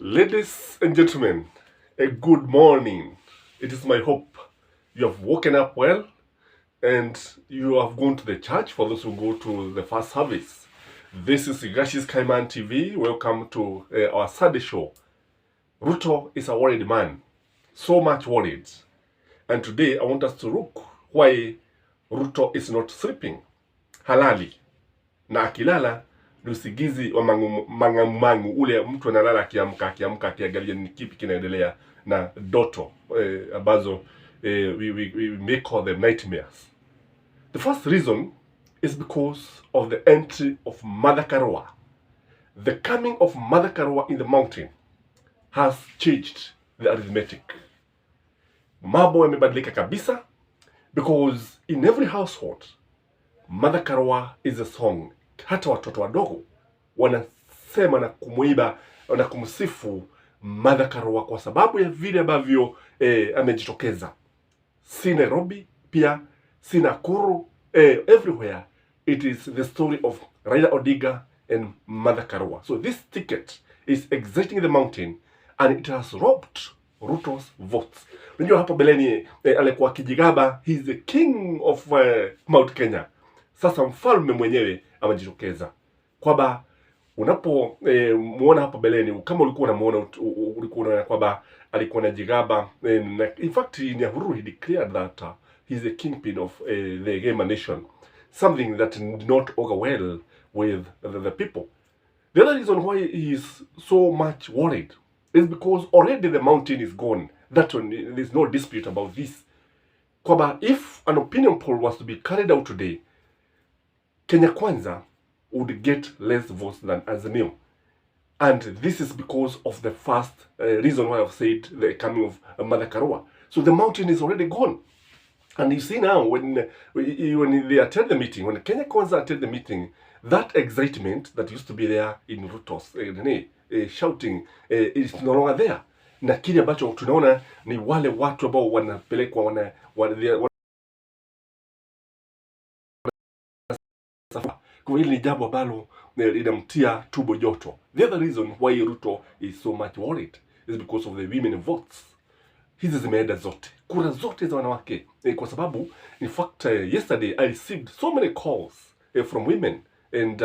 Ladies and gentlemen, a good morning. It is my hope you have woken up well and you have gone to the church for those who go to the first service. This is Gashi's Kaiman TV. Welcome to our Sunday show. Ruto is a worried man, so much worried. And today I want us to look why Ruto is not sleeping halali. Na akilala ni usingizi wa mangamangu, ule mtu analala akiamka akiangalia ni kipi kinaendelea, na doto ambazo we may call them nightmares. The first reason is because of the entry of Mother Karua. The coming of Mother Karua in the mountain has changed the arithmetic. Mambo yamebadilika kabisa, because in every household Mother Karua is a song. Hata watoto wadogo wanasema na kumuiba na kumsifu Mother Karua kwa sababu ya vile ambavyo amejitokeza. Si Nairobi, pia si Nakuru, everywhere it is the story of Raila Odinga and Mother Karua. So this ticket is exiting the mountain and it has robbed Ruto's votes. Unajua hapo beleni alikuwa kijigaba, he's the king of Mount Kenya. Sasa mfalme mwenyewe amejitokeza. Kwamba unapo muona hapo beleni, kama ulikuwa unamuona, ulikuwa unaona kwamba alikuwa na jigaba, in fact in Nyahururu he declared that he's the kingpin of the Gema nation, something that did not augur well with the people. The other reason why he is so much worried is because already the mountain is gone. That one, there's no dispute about this. Kwamba if an opinion poll was to be carried out today, Kenya Kwanza would get less votes than Azimio. And this is because of the first reason why I've said the coming of Mother Karua. So the mountain is already gone. And you see now, when they attend the meeting, when Kenya Kwanza attend the meeting, that excitement that used to be there in RUTO'S, shouting, is no longer there. Na kile ambacho tunaona ni wale watu ambao wanapelekwa kwa hili ni jambo ambalo linamtia tumbo joto. The other reason why Ruto is so much worried is because of the women votes. Hizi zimeenda zote, kura zote za wanawake, kwa sababu in fact yesterday I received so many calls from women, and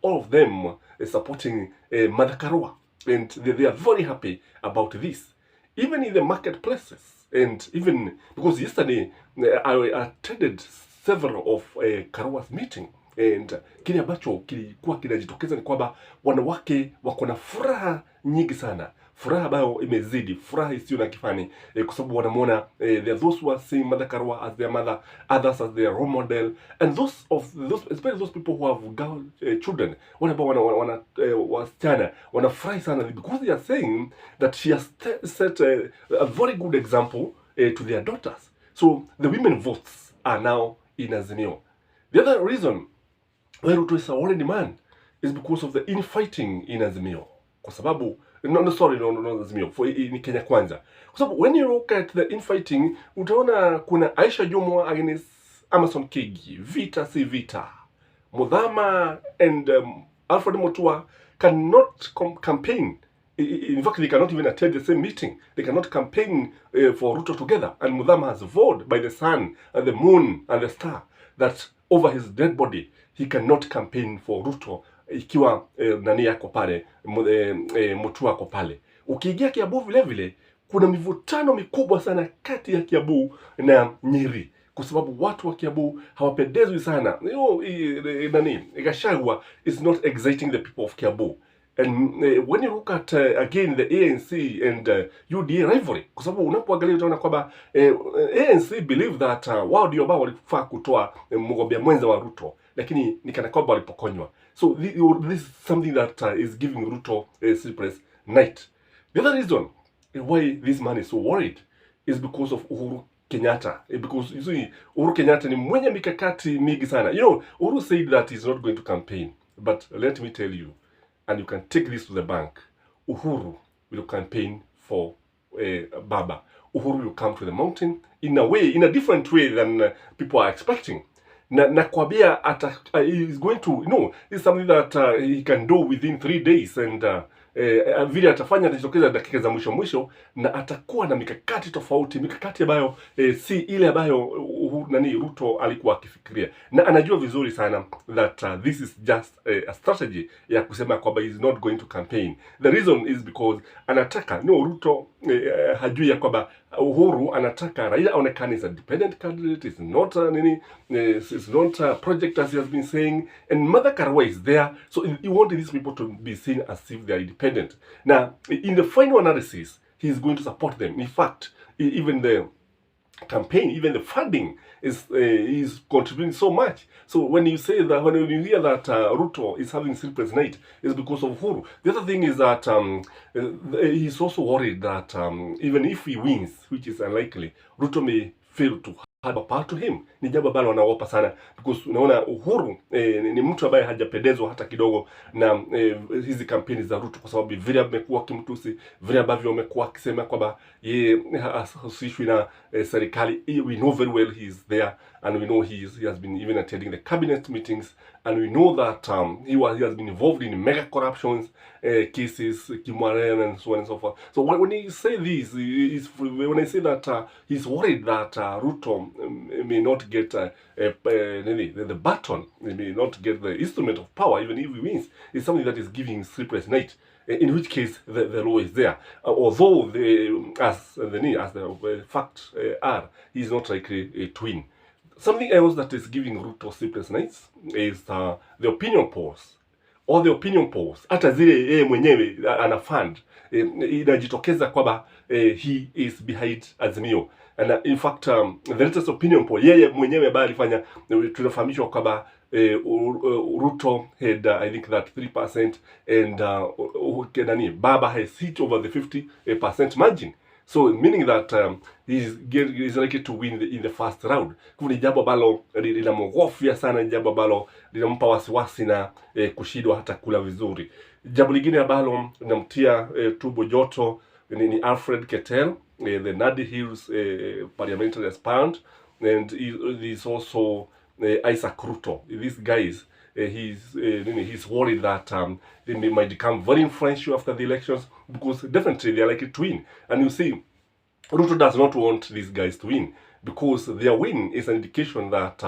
all of them supporting Mother Karua, and they are very happy about this, even in the marketplaces. And even because yesterday I attended several of Karua's meeting, and kile ambacho kilikuwa kinajitokeza ni kwamba wanawake wako na furaha nyingi sana, furaha ambayo imezidi furaha isiyo na kifani, kwa sababu wanamuona there are those who are seeing Mother Karua as their mother, others as their role model, and those especially those people who have girl children, wale ambao wasichana wanafurahi sana because they are saying that she has set a very good example to their daughters. So the women votes are now in Azimio. The other reason why Ruto is a worried man is because of the infighting in Azimio. Kwa sababu, no Azimio, in Kenya Kwanza. Kwa sababu, when you look at the infighting, utaona kuna Aisha Jumwa against Amason Kigi, vita si vita. Mudhama and Alfred Mutua cannot campaign. In fact, they cannot even attend the same meeting. They cannot campaign for Ruto together. And Mudhama has vowed by the sun and the moon and the star that over his dead body he cannot campaign for Ruto ikiwa nani yako pale, Mutua ako pale. Ukiingia Kiambu vile vile kuna mivutano mikubwa sana kati ya Kiambu na Nyeri, kwa sababu watu wa Kiambu hawapendezwi sana. Nani Gachagua is not exciting the people of Kiambu. And when you look at again the ANC and UDA rivalry, kwa sababu unapoangalia utaona kwamba ANC believe that wao ndio ambao walifaa kutoa mgombea mwenza wa Ruto, lakini ni kana kwamba walipokonywa. So this is something that is giving Ruto a sleepless night. The other reason why this man is so worried is because of Uhuru Kenyatta. Because you see, Uhuru Kenyatta ni mwenye mikakati mingi sana. You know, Uhuru said that he's not going to campaign, but let me tell you, and you can take this to the bank, Uhuru will campaign for Baba. Uhuru will come to the mountain in a way, in a different way than people are expecting. Nakwambia he is going to, it's something that he can do within 3 days, and vile atafanya, atajitokeza dakika za mwisho mwisho, na atakuwa na mikakati tofauti, mikakati ambayo si ile ambayo Ruto alikuwa akifikiria, na anajua vizuri sana that this is just a strategy ya kusema kwamba he is not going to campaign. The reason is because anataka Ruto hajui ya kwamba Uhuru anataka Raila aonekane as a dependent candidate, is not is not a project as he has been saying, and Martha Karua is there, so he wanted these people to be seen as if they are independent. Now, in the final analysis, he is going to support them. In fact, even the campaign, even the funding is contributing so much. So when you say that, when you hear that Ruto is having sleepless night, it's because of Uhuru. The other thing is that he's also worried that even if he wins, which is unlikely, Ruto may fail to have a part to him. Ni jambo ambalo wanaogopa sana, because unaona Uhuru ni mtu ambaye hajapendezwa hata kidogo na hizi kampeni za Ruto, kwa sababu vile amekuwa kimtusi, vile ambavyo amekuwa akisema kwamba yeye hasishwi na serikali. We know very well he is there, and we know he has been even attending the cabinet meetings, and we know that he has been involved in mega corruptions cases, Kimwaren and so on and so forth. So when he say this, when I say that he's worried that Ruto may not get the baton, may not get the instrument of power, even if he wins, it's something that is giving sleepless night. In which case the law is there, although as the facts are, he's not likely to win. Something else that is giving Ruto sleepless nights is the opinion polls. All the opinion polls, hata zile yeye mwenyewe ana fund, inajitokeza kwamba he is behind Azimio. And in fact, the latest opinion poll, yeye mwenyewe ambaye alifanya, tunafahamishwa kwamba Ruto had I think that 3%, and Baba has hit over the 50% margin. So meaning that he's likely to win in the first round. Kwa ni jambo ambalo linamogofia sana, jambo ambalo linampa wasiwasi na kushindwa hata kula vizuri. Jambo lingine ambalo linamtia tumbo joto ni Alfred Ketel, the Nandi Hills parliamentary aspirant, and he is also Isaac Ruto. These guys, he's worried that they might become very influential after the elections, because definitely they are likely to win. And you see, Ruto does not want these guys to win, because their win is an indication that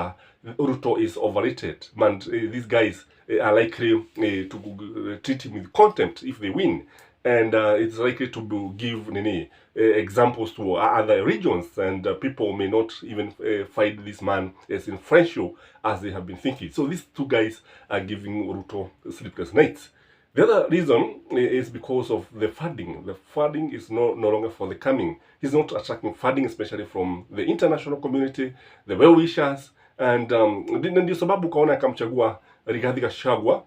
Ruto is overrated. And these guys are likely to treat him with contempt if they win. And it's likely to give examples to other regions, and people may not even find this man as influential as they have been thinking. So these two guys are giving Ruto sleepless nights. The other reason is because of the funding. The funding is no longer for the coming. He's not attracting funding, especially from the international community, the well-wishers, and ndio sababu kaona akamchagua Rigathi Gachagua,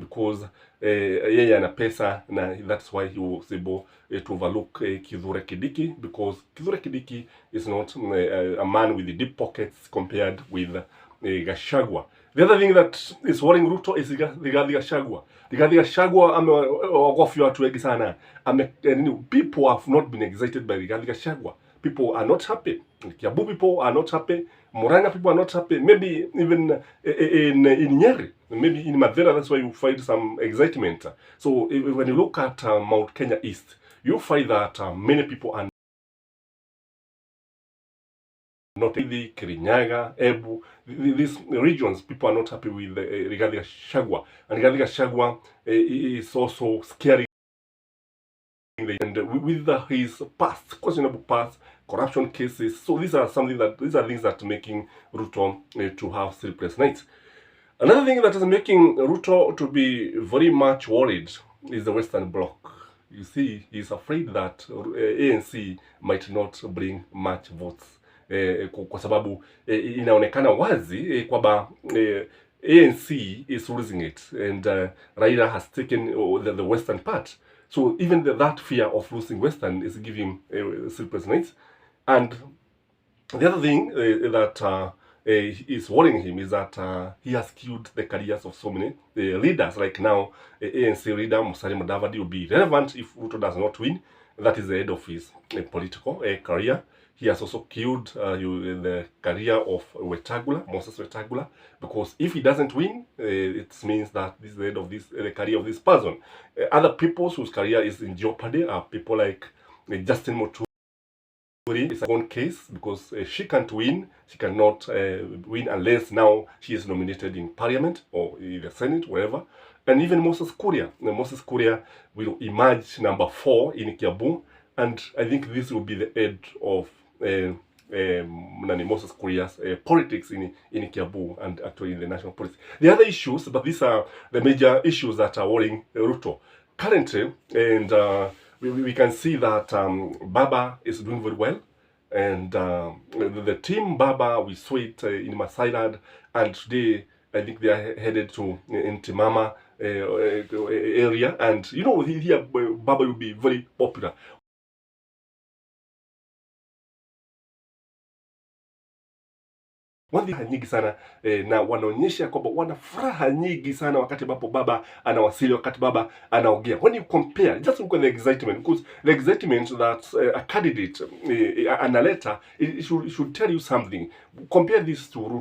because yeye ana pesa, na that's why he was able to overlook Kithure Kindiki, because Kithure Kindiki is not a man with the deep pockets compared with Gachagua. The other thing that is worrying Ruto is Rigathi Gachagua. Rigathi Gachagua amewagofia watu wengi sana. People have not been excited by Rigathi Gachagua. People are not happy. Kiambu people are not happy. Murang'a people are not happy. Maybe even in Nyeri, maybe in Mathera, that's why you find some excitement. So when you look at Mount Kenya East, you find that many people are not the Kirinyaga, Ebu, these regions, people are not happy with Rigathi Gachagua. And Rigathi Gachagua is also scary. And with his past, questionable past, corruption cases, so these are things that making Ruto to have sleepless nights. Another thing that is making Ruto to be very much worried is the Western Bloc. You see, he's afraid that ANC might not bring much votes. Kwa sababu inaonekana wazi kwamba ANC is losing it, and Raila has taken the western part. So even that fear of losing western is giving sleepless nights. And the other thing that is worrying him is that he has killed the careers of so many leaders. Like now, ANC leader Musalia Mudavadi will be relevant if Ruto does not win. That is the end of his political career. He has also killed the career of Moses Wetangula, because if he doesn't win, it means that this is the end of the career of this person. Other people whose career is in jeopardy are people like Justin Muturi. It's her own case, because she can't win. She cannot win unless now she is nominated in Parliament or in the Senate, wherever. And even Moses Kuria. Moses Kuria will emerge number 4 in Kiambu, and I think this will be the end of Moses Kuria's politics in Kiambu, and actually in the national politics. The other issues, but these are the major issues that are worrying Ruto currently, and we can see that Baba is doing very well, and the team Baba, we saw it in Masailad, and today I think they are headed to Intimama area, and here Baba will be very popular. Furaha nyingi sana na wanaonyesha kwamba wana furaha nyingi sana wakati ambapo Baba anawasili, wakati Baba anaongea. When you compare, just look at the excitement, because the excitement that a candidate analeta, it should tell you something. Compare this to Ruto.